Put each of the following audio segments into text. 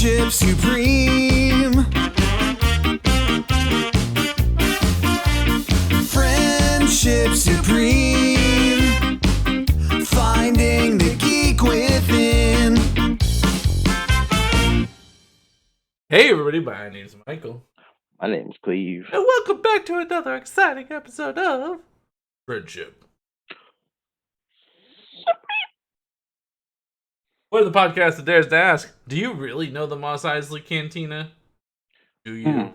Friendship supreme. Friendship supreme. Finding the geek within. Hey everybody, my name is Michael. My name's Cleve. And welcome back to another exciting episode of Friendship. We're the podcast that dares to ask, do you really know the Mos Eisley Cantina? Do you?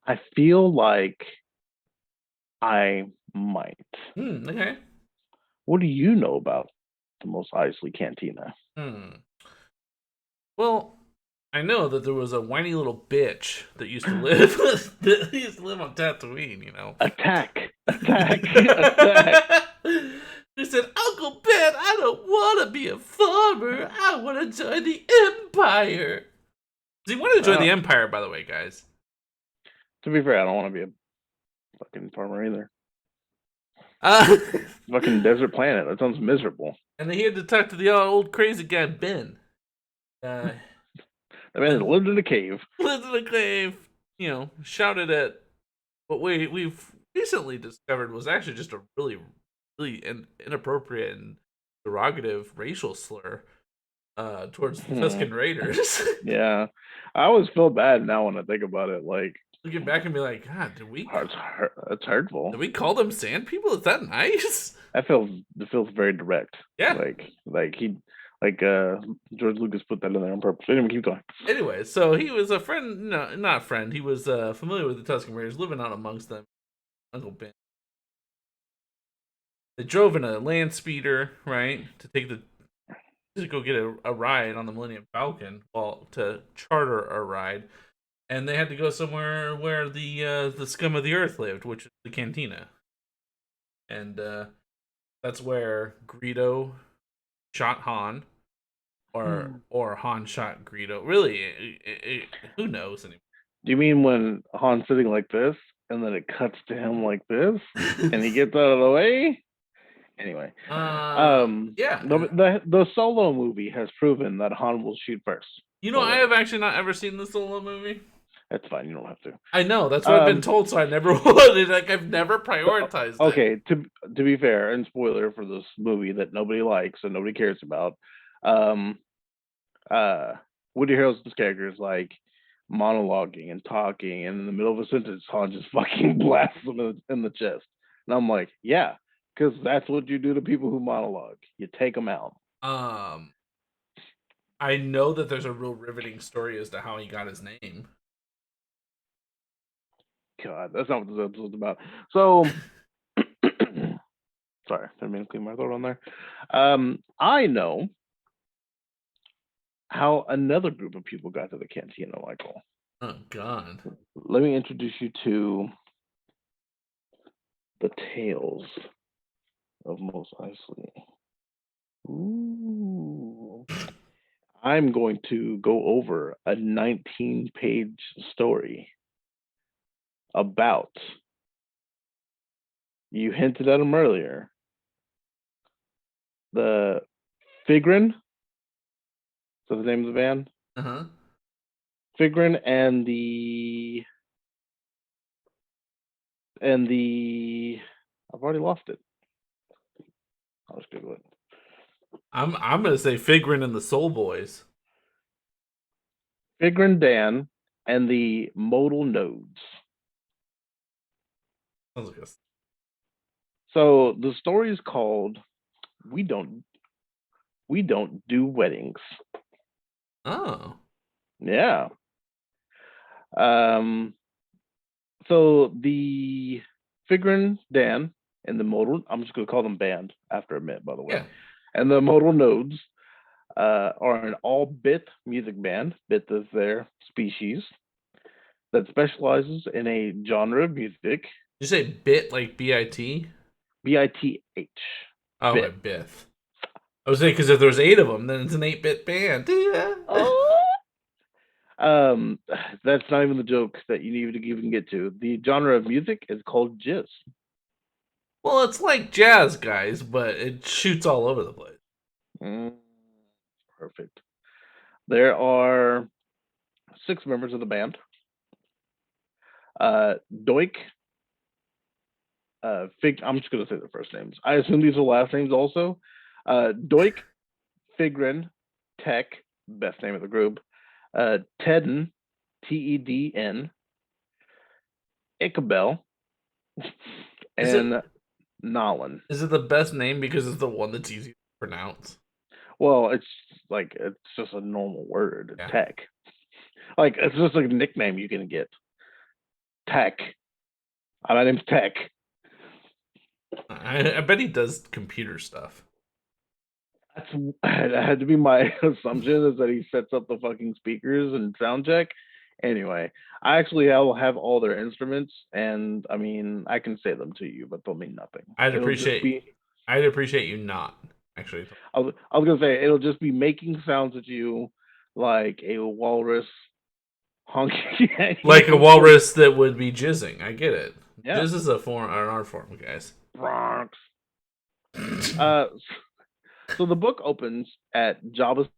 I feel like I might. Okay. What do you know about the Mos Eisley Cantina? Well, I know that there was a whiny little bitch that used to live on Tatooine, you know. Attack! He said, Uncle Ben, I don't want to be a farmer. I want to join the Empire. He wanted to join the Empire, by the way, guys. To be fair, I don't want to be a fucking farmer either. Fucking desert planet. That sounds miserable. And then he had to talk to the old crazy guy, Ben. The man that lived in a cave. Lived in a cave, you know, shouted at what we've recently discovered was actually just a really inappropriate and derogative racial slur towards the Tusken Raiders. Yeah. I always feel bad now when I think about it. Like, looking back and be like, God, that's hurtful. Did we call them sand people? Is that nice? It feels very direct. Yeah. George Lucas put that in there on purpose. Anyway, keep going. Anyway, so he was a friend, no, not friend. He was familiar with the Tusken Raiders, living out amongst them. Uncle Ben. They drove in a land speeder, right, to go get a ride on the Millennium Falcon, to charter a ride, and they had to go somewhere where the scum of the earth lived, which is the Cantina, and that's where Greedo shot Han, or Han shot Greedo. Really, who knows anymore? Do you mean when Han's sitting like this, and then it cuts to him like this, and he gets out of the way? Anyway, yeah. The Solo movie has proven that Han will shoot first. You know, I have actually not ever seen the Solo movie. That's fine. You don't have to. I know. That's what I've been told, so I never would. Like, I've never prioritized Okay, to be fair, and spoiler for this movie that nobody likes and nobody cares about, Woody Harrelson's character is like monologuing and talking, and in the middle of a sentence, Han just fucking blasts him in the chest. And I'm like, yeah. Because that's what you do to people who monologue. You take them out. I know that there's a real riveting story as to how he got his name. God, that's not what this episode's about. So, sorry, didn't mean to clean my throat on there. I know how another group of people got to the Cantina, Michael. Oh, God. Let me introduce you to the tales of Mos Eisley. Ooh. I'm going to go over a 19-page story about, you hinted at them earlier, the Figrin. Is that the name of the band? Uh-huh. Figrin and the I've already lost it. I'll just Google it. I'm gonna say Figrin and the Soul Boys. Figrin Dan and the Modal Nodes. Sounds like So the story is called We Don't Do Weddings. Oh. Yeah. So the Figrin Dan and the Modal, I'm just going to call them band after a minute, by the way. Yeah. And the Modal Nodes are an all-bit music band. Bit is their species that specializes in a genre of music. Did you say bit like B-I-T? B-I-T-H. Oh, bit. Bith. I was saying, because if there's 8 of them, then it's an 8-bit band. Yeah. That's not even the joke that you need to even get to. The genre of music is called jizz. Well, it's like jazz, guys, but it shoots all over the place. Perfect. There are 6 members of the band. Doik, I'm just gonna say the first names. I assume these are last names also. Doik, Figrin, Tech, best name of the group. Tedden, Tedn, Ichabel, Is it and Nolan. is it the best name because it's the one that's easy to pronounce? Well, it's just a normal word, Yeah. Tech. Like it's just a nickname you can get. Tech. My name's Tech. I bet he does computer stuff. That had to be my assumption is that he sets up the fucking speakers and sound check. Anyway, I actually have all their instruments, and I mean I can say them to you, but they'll mean nothing. I'd It'll just appreciate be. I'd appreciate you not actually. I was gonna say it'll just be making sounds at you like a walrus honking. Like a walrus that would be jizzing. I get it. Yeah. Jizz is an art form, guys. Bronx. So the book opens at Jabba's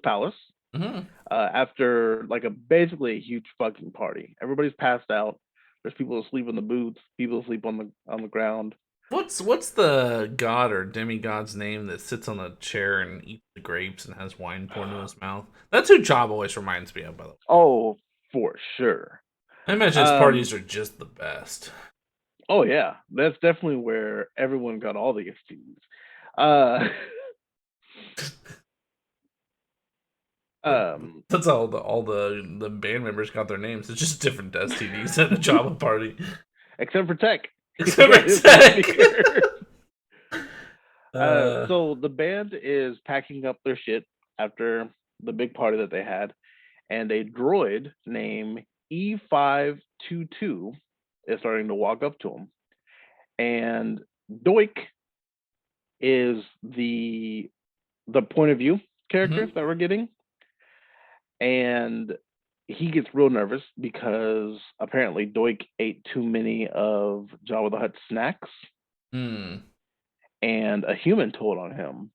palace Mhm. after like basically a huge fucking party. Everybody's passed out. There's people asleep in the booths. People asleep on the ground. What's the god or demigod's name that sits on a chair and eats the grapes and has wine poured into his mouth? That's who Job always reminds me of, by the way. Oh, for sure. I imagine his parties are just the best. Oh yeah, that's definitely where everyone got all the STDs. That's all the band members got their names. It's just different STDs at a Java party. Except for Tech. Except for Tech. So the band is packing up their shit after the big party that they had, and a droid named E522 is starting to walk up to them. And Doik is the point of view character that we're getting. And he gets real nervous because apparently Doik ate too many of Jabba the Hutt's snacks. And a human told on him.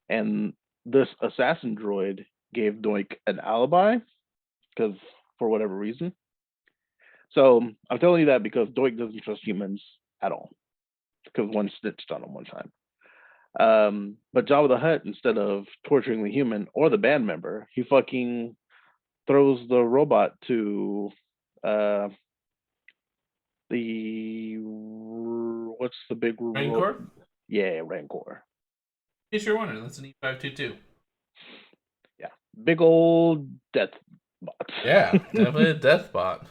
And this assassin droid gave Doik an alibi because for whatever reason. So I'm telling you that because Doik doesn't trust humans at all because one snitched on him one time. But Jabba the Hutt, instead of torturing the human or the band member, he fucking throws the robot to what's the big Rancor? Yeah, Rancor. In case you're wondering, that's an E522. Yeah, big old death bot. Yeah, definitely a death bot.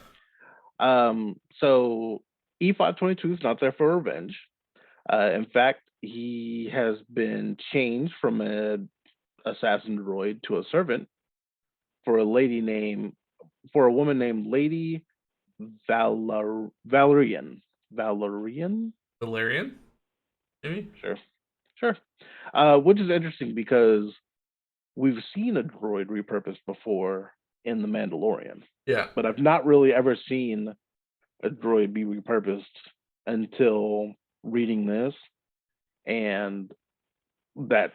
So E522 is not there for revenge. In fact, he has been changed from an assassin droid to a servant for a woman named Lady Valerian. Valerian? Valerian? Maybe? Sure. Which is interesting because we've seen a droid repurposed before in The Mandalorian. Yeah. But I've not really ever seen a droid be repurposed until reading this and that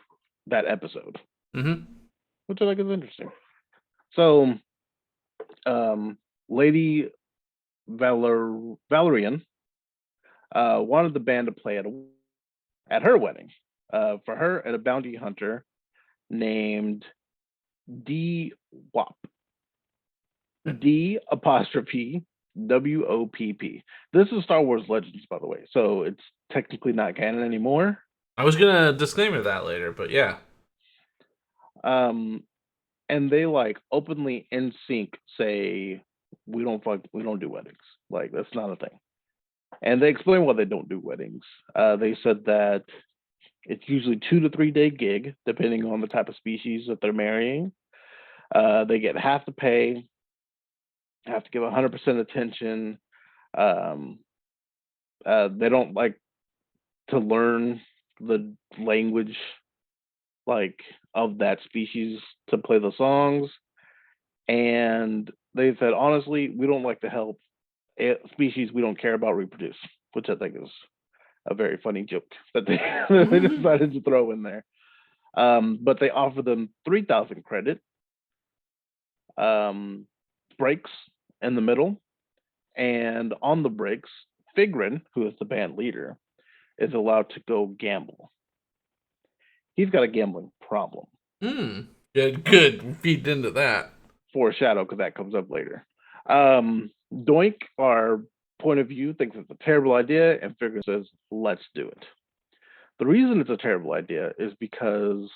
episode. Which I think is interesting. So Lady Valerian wanted the band to play at her wedding for her and a bounty hunter named D Wop. D apostrophe WOPP. This is Star Wars Legends, by the way, so it's technically not canon anymore. I was gonna disclaimer that later, but yeah. And they like openly in sync say we don't do weddings. Like that's not a thing. And they explain why they don't do weddings. They said that it's usually 2 to 3 day gig, depending on the type of species that they're marrying. They get half the pay, have to give 100% attention. They don't like to learn the language like of that species to play the songs. And they said, honestly, we don't like to help species we don't care about reproduce, which I think is a very funny joke that they decided to throw in there. But they offer them 3,000 credit breaks in the middle, and on the breaks, Figrin, who is the band leader, is allowed to go gamble. He's got a gambling problem. Good. Feed into that. Foreshadow, because that comes up later. Doink, our point of view, thinks it's a terrible idea, and Figrin says, let's do it. The reason it's a terrible idea is because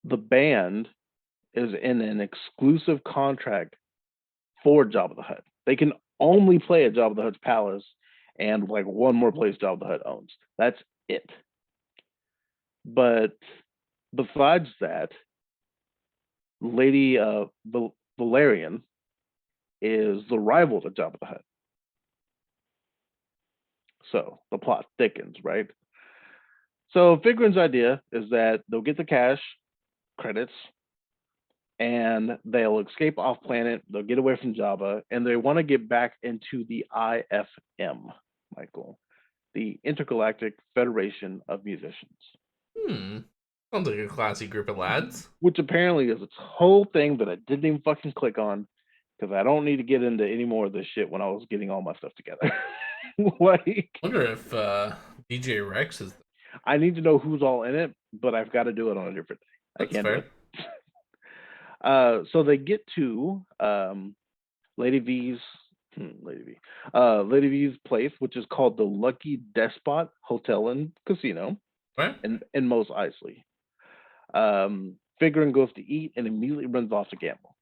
the band is in an exclusive contract for Jabba the Hutt. They can only play at Jabba the Hutt's palace and like one more place Jabba the Hutt owns. That's it. But besides that, Lady Valerian is the rival to Jabba the Hutt. So the plot thickens, right? So Figrin's idea is that they'll get the cash credits and they'll escape off planet, they'll get away from Jabba, and they want to get back into the IFM, Michael, the Intergalactic Federation of Musicians. Sounds like a classy group of lads. Which apparently is its whole thing that I didn't even fucking click on because I don't need to get into any more of this shit when I was getting all my stuff together. Like, I wonder if DJ Rex is. I need to know who's all in it, but I've got to do it on a different day. That's I can't fair. do it. So they get to Lady V's place, which is called the Lucky Despot Hotel and Casino Right? in Mos Eisley. Figrin goes to eat and immediately runs off to gamble.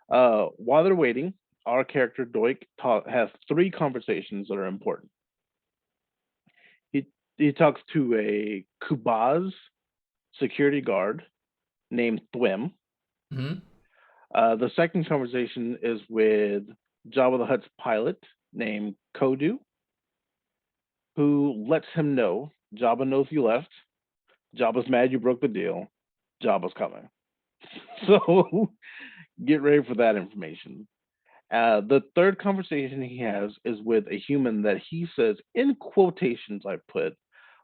While they're waiting, our character Doik has 3 conversations that are important. He talks to a Kubaz security guard named Thwim. The second conversation is with Jabba the Hutt's pilot named Kodu, who lets him know Jabba knows you left. Jabba's mad you broke the deal. Jabba's coming. So get ready for that information. The third conversation he has is with a human that he says, in quotations I put,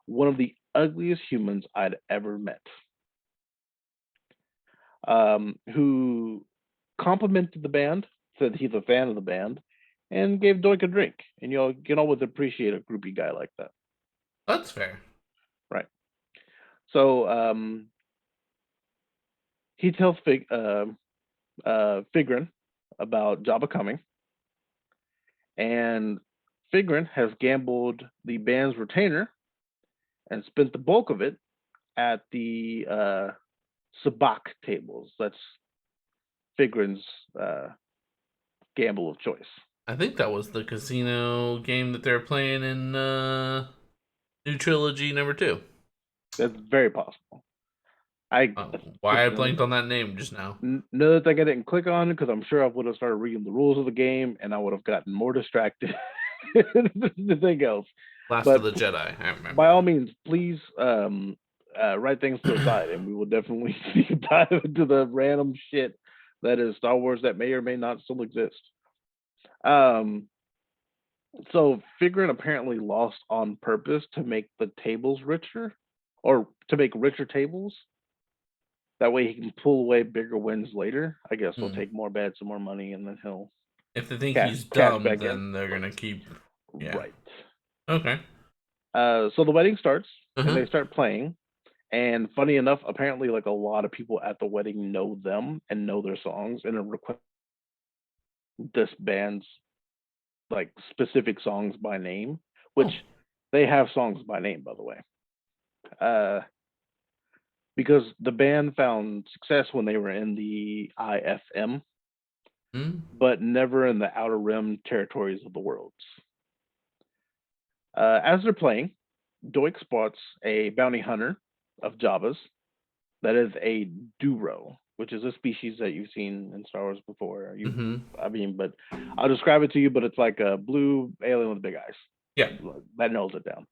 one of the ugliest humans I'd ever met. Who complimented the band, said he's a fan of the band, and gave Doik a drink. And you can always appreciate a groupie guy like that. That's fair. Right. So he tells Figrin about Jabba coming, and Figrin has gambled the band's retainer and spent the bulk of it at the sabacc tables. That's Figrin's gamble of choice. I think that was the casino game that they're playing in New Trilogy number 2. That's very possible. Why I blanked on that name just now. Another thing I didn't click on because I'm sure I would have started reading the rules of the game and I would have gotten more distracted than anything else. Last of the Jedi, I remember. By all means, please write things to the side, and we will definitely dive into the random shit that is Star Wars that may or may not still exist. So Figrin apparently lost on purpose to make the tables richer, or to make richer tables. That way he can pull away bigger wins later. I guess he'll take more bets and more money, and then he'll. If they think he's dumb, then they're gonna keep. Yeah. Right. Okay. So the wedding starts, and they start playing. And funny enough, apparently, like a lot of people at the wedding know them and know their songs, and are request this band's like specific songs by name, which they have songs by name, by the way. Because the band found success when they were in the IFM, but never in the Outer Rim territories of the worlds. As they're playing, Doik spots a bounty hunter of Jabba's that is a Duro, which is a species that you've seen in Star Wars before. But I'll describe it to you, but it's like a blue alien with big eyes. Yeah. That nails it down.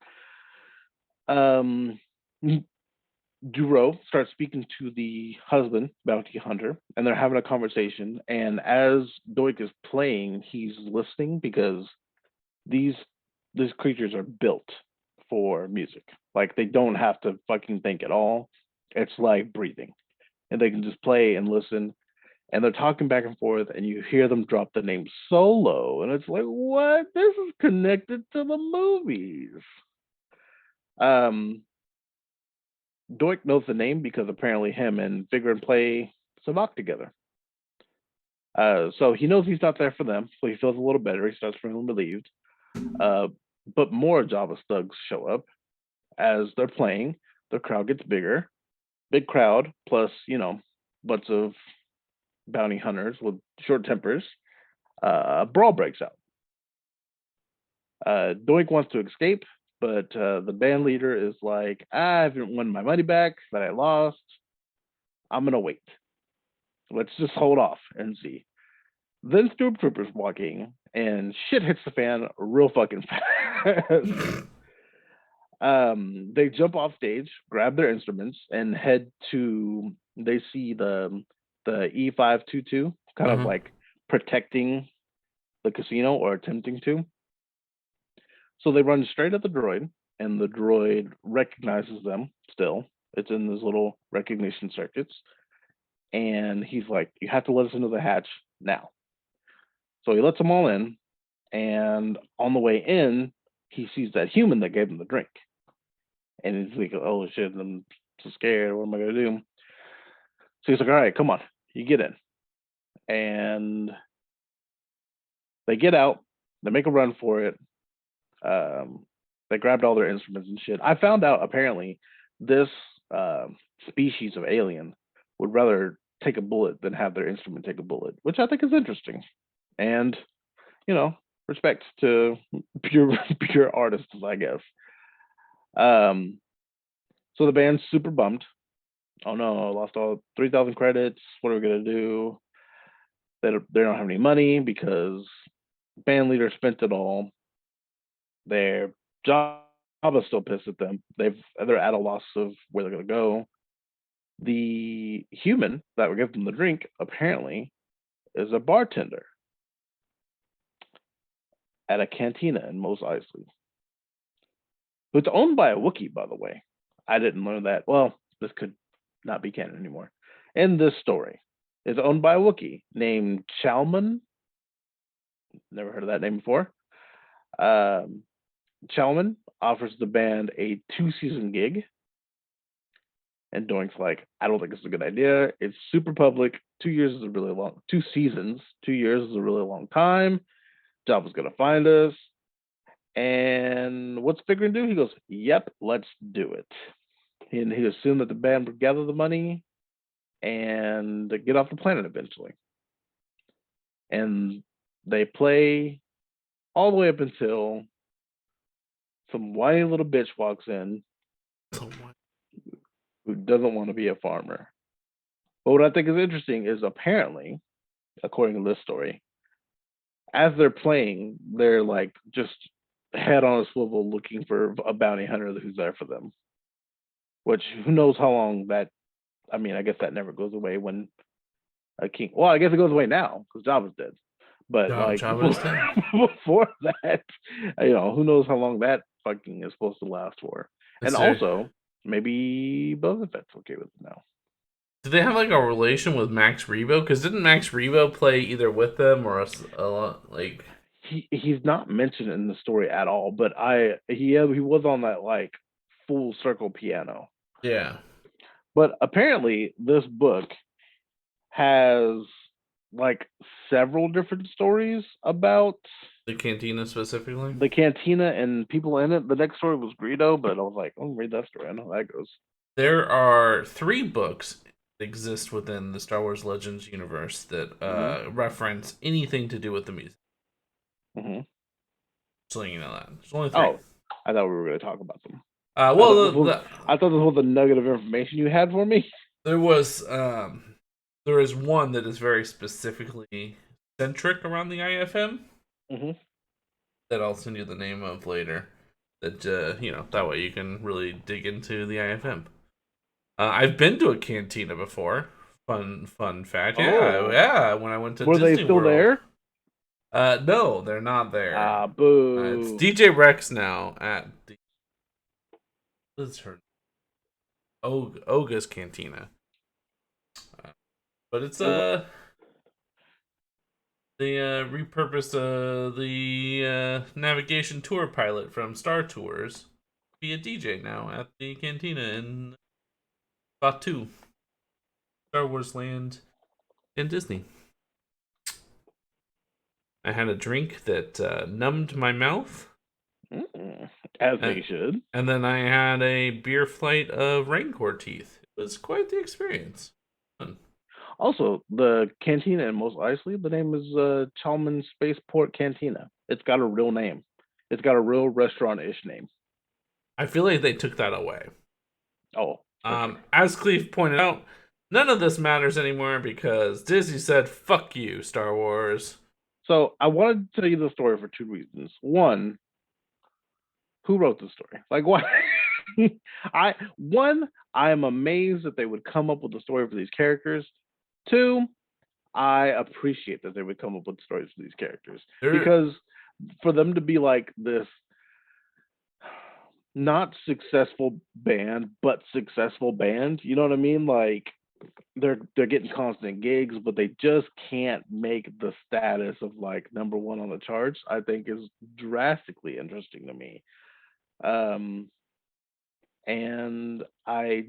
Duro starts speaking to the husband, bounty hunter, and they're having a conversation. And as Doik is playing, he's listening because these creatures are built for music. Like, they don't have to fucking think at all. It's like breathing. And they can just play and listen. and they're talking back and forth, and you hear them drop the name Solo, and it's like, what? This is connected to the movies. Um, Doink knows the name because apparently him and Vigor play Savak together. So he knows he's not there for them, so he feels a little better. He starts feeling relieved. Uh, but more Java's thugs show up as they're playing. The crowd gets bigger, big crowd, plus bunch of bounty hunters with short tempers. A brawl breaks out. Doink wants to escape, but the band leader is like, I haven't won my money back that I lost. I'm gonna wait. Let's just hold off and see. Then stormtroopers walk in, and shit hits the fan real fucking fast. They jump off stage, grab their instruments, and head to. They see the E522 kind of like protecting the casino or attempting to. So they run straight at the droid, and the droid recognizes them still. It's in those little recognition circuits. And he's like, you have to let us into the hatch now. So he lets them all in. And on the way in, he sees that human that gave him the drink. And he's like, oh shit, I'm so scared. What am I going to do? So he's like, all right, come on, you get in. And they get out, they make a run for it. They grabbed all their instruments and shit. I found out apparently this species of alien would rather take a bullet than have their instrument take a bullet, which I think is interesting. And, respect to pure artists, I guess. So the band's super bummed. Oh no, I lost all 3,000 credits. What are we gonna do? They don't have any money because band leader spent it all. Their job is still pissed at them. They're at a loss of where they're gonna go. The human that would give them the drink apparently is a bartender at a cantina in Mos Eisley. It's owned by a Wookiee, by the way. I didn't learn that. Well, this could not be canon anymore. In this story, it's owned by a Wookiee named Chalman. Never heard of that name before. Chalman offers the band a 2-season gig. And Doink's like, I don't think it's a good idea. It's super public. 2 years is a really long, 2 seasons, 2 years is a really long time. Jabba's going to find us. And what's Figure gonna do? He goes, yep, let's do it. And he assumed that the band would gather the money and get off the planet eventually. And they play all the way up until some whiny little bitch walks in who doesn't want to be a farmer. But what I think is interesting is apparently, according to this story, as they're playing, they're like just head on a swivel looking for a bounty hunter who's there for them. Which, who knows how long that, I mean, I guess that never goes away when a king, well, I guess it goes away now because Jabba's dead. But before that, who knows how long that fucking is supposed to last for. And also, maybe Boba Fett's okay with it now. Do they have like a relation with Max Rebo? Because didn't Max Rebo play either with them or a lot like? He's not mentioned in the story at all, but he was on that like full circle piano. Yeah. But apparently this book has like several different stories about the cantina specifically. The cantina and people in it. The next story was Greedo, but I was like, I'll read that story. I know how that goes. There are 3 books that exist within the Star Wars Legends universe that reference anything to do with the music. Mm-hmm. So you know that. There's only 3. Oh, I thought we were going to talk about them. I thought this was the nugget of information you had for me. There is one that is very specifically centric around the IFM. Mm-hmm. That I'll send you the name of later. That that way you can really dig into the IFM. I've been to a cantina before. Fun fact. Yeah. When I went to Were Disney they still World. there? No, they're not there. Ah, boo. It's DJ Rex now at the. What's her? Oga's Cantina. But it's They repurposed the navigation tour pilot from Star Tours. Be a DJ now at the Cantina in Batu, Star Wars Land in Disney. I had a drink that numbed my mouth, As and, they should. and then I had a beer flight of Rancor teeth. It was quite the experience. Fun. Also, the cantina in Mos Eisley, the name is Chalmers Spaceport Cantina. It's got a real name. It's got a real restaurant-ish name. I feel like they took that away. Oh, okay. As Cleve pointed out, none of this matters anymore because Disney said, "Fuck you, Star Wars." So I wanted to tell you the story for two reasons. One, who wrote the story? Like, why? I am amazed that they would come up with a story for these characters. Two, I appreciate that they would come up with stories for these characters because for them to be like this not successful band but successful band, you know what I mean? Like they're getting constant gigs, but they just can't make the status of like number one on the charts. I think is drastically interesting to me. Um, and I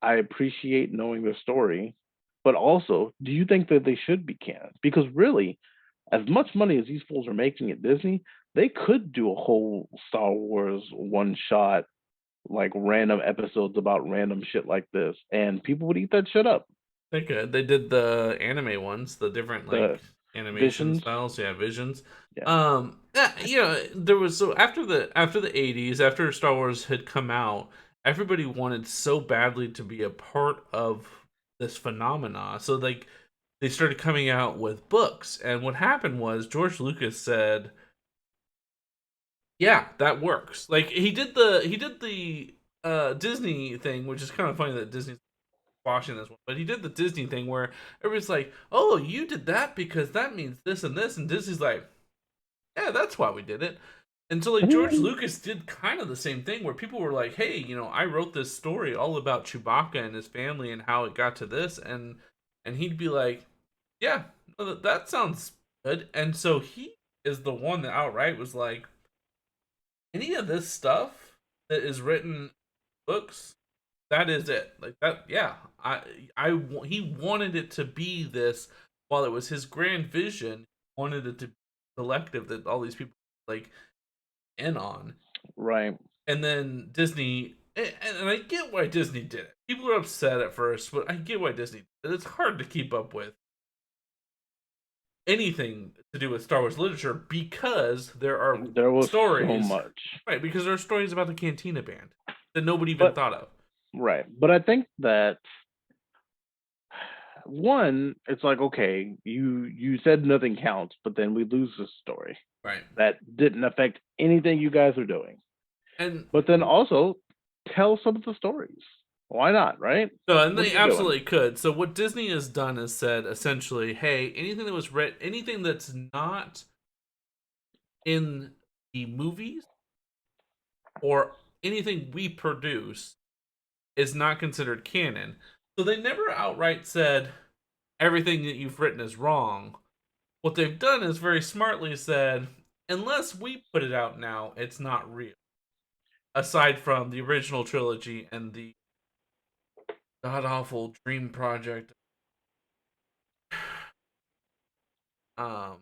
appreciate knowing their story, but also, do you think that they should be canon? Because really, as much money as these fools are making at Disney, they could do a whole Star Wars one shot, like random episodes about random shit like this, and people would eat that shit up. They could. They did the anime ones, the different The like animation Visions, styles. Yeah, visions. yeah. Yeah, there was so after the 80s, after Star Wars had come out, everybody wanted so badly to be a part of this phenomena. So like they started coming out with books, and what happened was George Lucas said, "Yeah, that works." Like he did the Disney thing, which is kind of funny that Disney watching this one, but he did the Disney thing where everybody's like, "Oh, you did that because that means this and this," and Disney's like, "Yeah, that's why we did it." And so, like George Lucas did kind of the same thing where people were like, "Hey, I wrote this story all about Chewbacca and his family and how it got to this," and he'd be like, "Yeah, no, that sounds good." And so he is the one that outright was like, "Any of this stuff that is written in books, that is it. Like that, yeah. He wanted it to be this while it was his grand vision. He wanted it to be selective that all these people like in on, Right. and then Disney. And I get why Disney did it. People are upset at first, but I get why Disney did it. It's hard to keep up with anything to do with Star Wars literature because There was stories, so much. right? Because there are stories about the Cantina Band that nobody even thought of. Right. But I think that one, it's like, okay, you said nothing counts, but then we lose the story. Right. That didn't affect anything you guys are doing. And But then also tell some of the stories. Why not, right? no, and What are they you absolutely doing? could. So what Disney has done is said essentially, hey, anything that was read, anything that's not in the movies or anything we produce is not considered canon. So they never outright said everything that you've written is wrong. What they've done is very smartly said, unless we put it out now, it's not real. Aside from the original trilogy and the god awful Dream Project. Um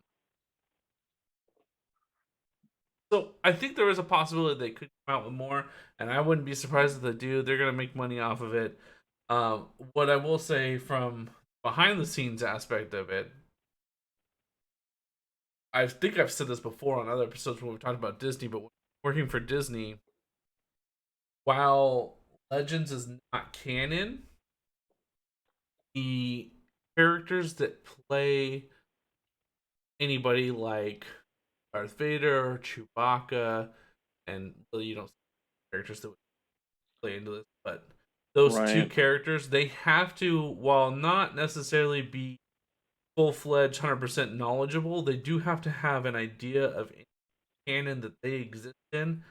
So I think there is a possibility they could come out with more, and I wouldn't be surprised if they do. They're gonna make money off of it. What I will say from behind the scenes aspect of it, I think I've said this before on other episodes when we've talked about Disney, but working for Disney, while Legends is not canon, the characters that play anybody like Darth Vader, Chewbacca, and well, you don't see characters that would play into this, but those two Right. characters, they have to, while not necessarily be full-fledged 100% knowledgeable, they do have to have an idea of any canon that they exist in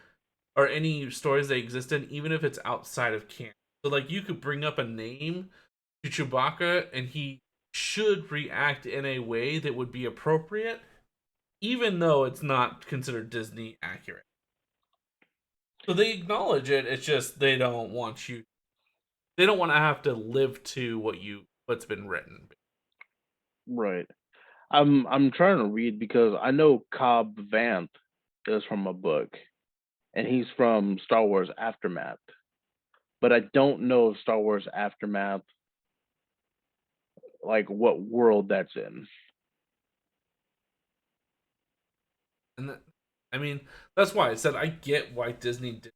or any stories they exist in, even if it's outside of canon. So like you could bring up a name to Chewbacca and he should react in a way that would be appropriate, even though it's not considered Disney accurate. So they acknowledge it. It's just they don't want you. They don't want to have to live to what's been written. Right. I'm trying to read because I know Cobb Vanth is from a book, and he's from Star Wars Aftermath. But I don't know if Star Wars Aftermath, like what world that's in. And I mean, that's why I said I get why Disney did.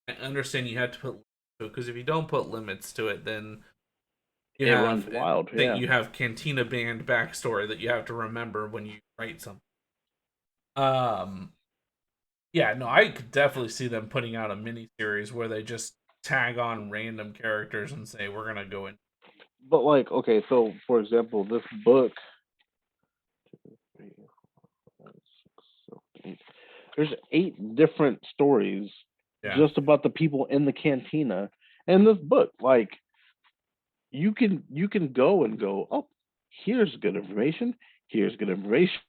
I understand you had to put limits to it, because if you don't put limits to it, then you It runs have wild, yeah. you have Cantina Band backstory that you have to remember when you write something. Um, yeah, no, I could definitely see them putting out a mini series where they just tag on random characters and say we're gonna go in. But like, okay, so for example, this book, there's 8 different stories Yeah, just about the people in the cantina in this book. Like, you can go and go, oh, here's good information, here's good information,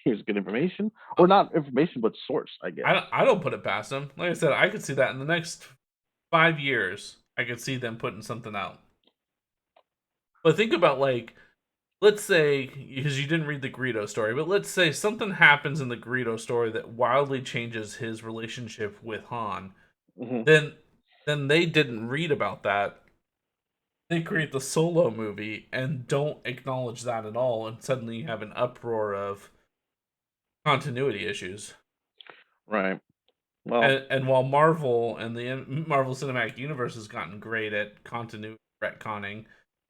here's good information, or not information, but source, I guess. I don't put it past them. Like I said, I could see that in the next 5 years. I could see them putting something out. But think about, like, let's say, because you didn't read the Greedo story, but let's say something happens in the Greedo story that wildly changes his relationship with Han. Hmm. Then they didn't read about that. They create the Solo movie and don't acknowledge that at all, and suddenly you have an uproar of continuity issues. Right. Well, And while Marvel and the Marvel Cinematic Universe has gotten great at continuity retconning,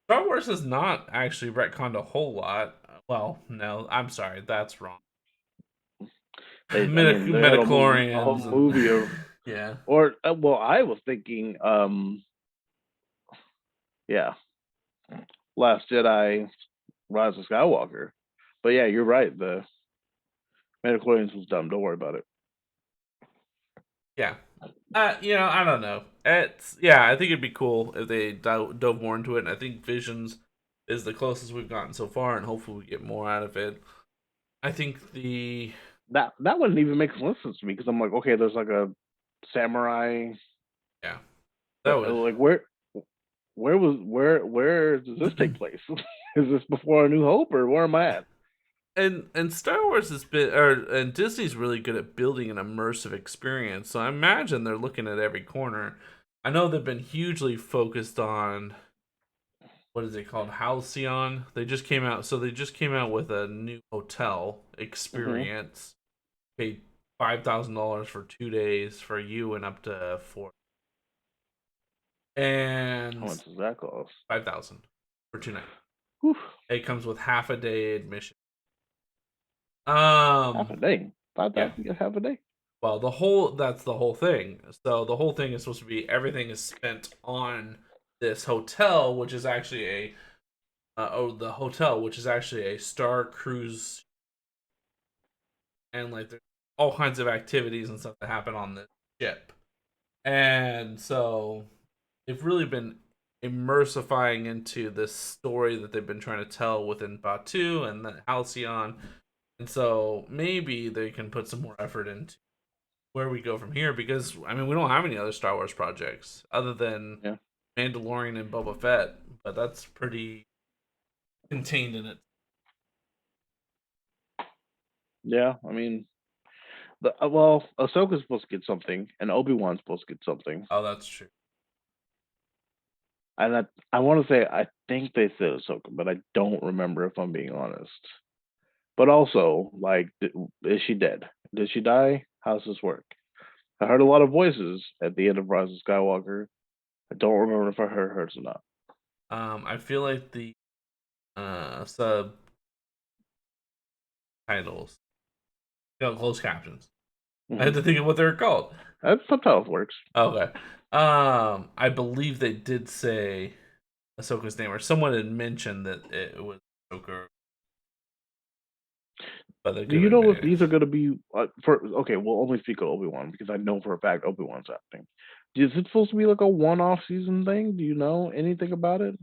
Star Wars has not actually retconned a whole lot. Well, no, I'm sorry, that's wrong. I mean, they had a whole Midichlorians and movie of, yeah, or well, I was thinking, yeah, Last Jedi, Rise of Skywalker. But yeah, you're right. The Metachlorians was dumb. Don't worry about it. yeah. I don't know. It's yeah. I think it'd be cool if they dove more into it. And I think Visions is the closest we've gotten so far, and hopefully we get more out of it. I think the That wouldn't even make sense to me because I'm like, okay, there's like a samurai, yeah, that but would. like where does this take place? Is this before A New Hope or where am I at? And Star Wars has been, and Disney's really good at building an immersive experience. So I imagine they're looking at every corner. I know they've been hugely focused on what is it called, Halcyon. They just came out with a new hotel Hmm. experience. Paid $5,000 for 2 days for you and up to four, How and much does that cost? 5,000 for 2 nights. Whew, It comes with half a day admission. half a Um, day. Five yeah. thousand get half a day. Well, that's the whole thing. So the whole thing is supposed to be everything is spent on this hotel, which is actually the hotel, which is actually a Star Cruise, and like there's all kinds of activities and stuff that happen on this ship. And so they've really been immersifying into this story that they've been trying to tell within Batu and then Halcyon. And so maybe they can put some more effort into where we go from here, because I mean we don't have any other Star Wars projects other than Yeah. Mandalorian and Boba Fett, but that's pretty contained in it. Yeah. I mean, well, Ahsoka's supposed to get something, and Obi-Wan's supposed to get something. Oh, that's true. And I want to say I think they said Ahsoka, but I don't remember if I'm being honest. But also, like, is she dead? Did she die? How's this work? I heard a lot of voices at the end of Rise of Skywalker. I don't remember if I heard hers or not. I feel like the subtitles, closed captions. I Hmm. had to think of what they were called. That subtitles works. Okay. I believe they did say Ahsoka's name, or someone had mentioned that it was Ahsoka, but they Do could you have know been. if these are going to be for? Okay, we'll only speak of Obi-Wan because I know for a fact Obi-Wan's happening. Is it supposed to be like a one-off season thing? Do you know anything about it?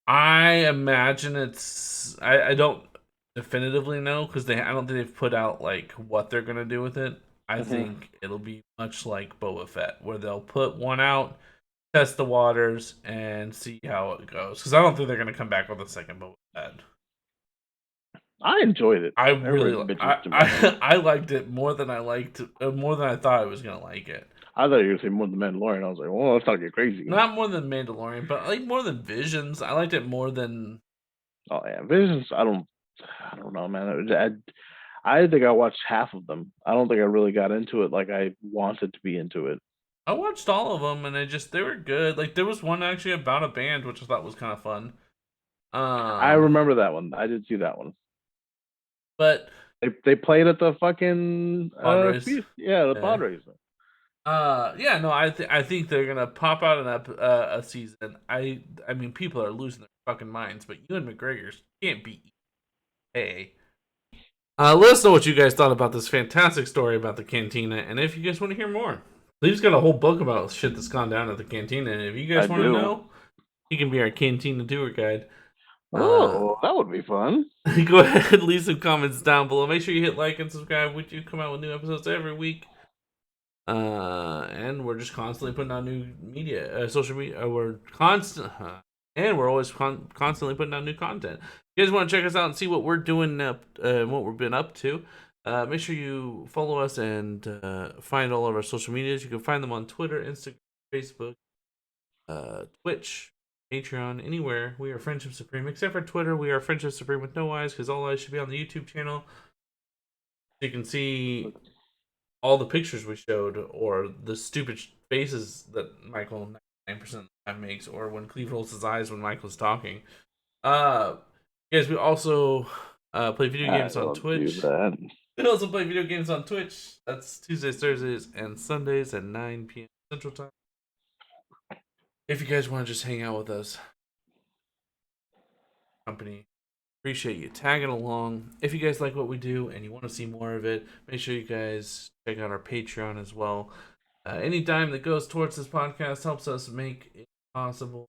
I imagine it's. I don't definitively know because I don't think they've put out like what they're gonna do with it. I think it'll be much like Boba Fett, where they'll put one out, test the waters, and see how it goes. Because I don't think they're gonna come back with a second Boba Fett. I enjoyed it. I Everybody's really, bitching too much. I liked it more than I liked, more than I thought I was gonna like it. I thought you were gonna say more than Mandalorian. I was like, well, let's not get crazy. Not more than Mandalorian, but like more than Visions. I liked it more than. Oh yeah, Visions. I don't know, man. I think I watched half of them. I don't think I really got into it like I wanted to be into it. I watched all of them, and they were good. Like there was one actually about a band, which I thought was kind of fun. I remember that one. I did see that one. But they played at the fucking Pod race. the pod race. Yeah, no, I think they're gonna pop out a season. I mean, people are losing their fucking minds, but Ewan McGregor can't beat. Hey, let us know what you guys thought about this fantastic story about the Cantina, and if you guys want to hear more, Lee's got a whole book about shit that's gone down at the Cantina, and if you guys want to know, he can be our Cantina tour guide. Oh, that would be fun. Go ahead, leave some comments down below. Make sure you hit like and subscribe. We do come out with new episodes every week. And we're just constantly putting out new media, social media. We're and we're always constantly putting out new content. If you guys want to check us out and see what we're doing up, what we've been up to, make sure you follow us and find all of our social medias. You can find them on Twitter, Instagram, Facebook, Twitch, Patreon, anywhere. We are Friendship Supreme, except for Twitter. We are Friendship Supreme with no eyes, because all eyes should be on the YouTube channel. You can see all the pictures we showed, or the stupid faces that Michael 9% of the time makes, or when Cleve rolls his eyes when Michael's talking. Guys, we also play video games on Twitch. We also play video games on Twitch. That's Tuesdays, Thursdays, and Sundays at 9 p.m. Central Time. If you guys want to just hang out with us, company, appreciate you tagging along. If you guys like what we do and you want to see more of it, make sure you guys check out our Patreon as well. Any dime that goes towards this podcast helps us make it possible.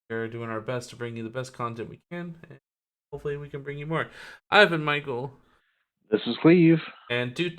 We're doing our best to bring you the best content we can, and hopefully we can bring you more. I've been Michael. This is Cleve. And do.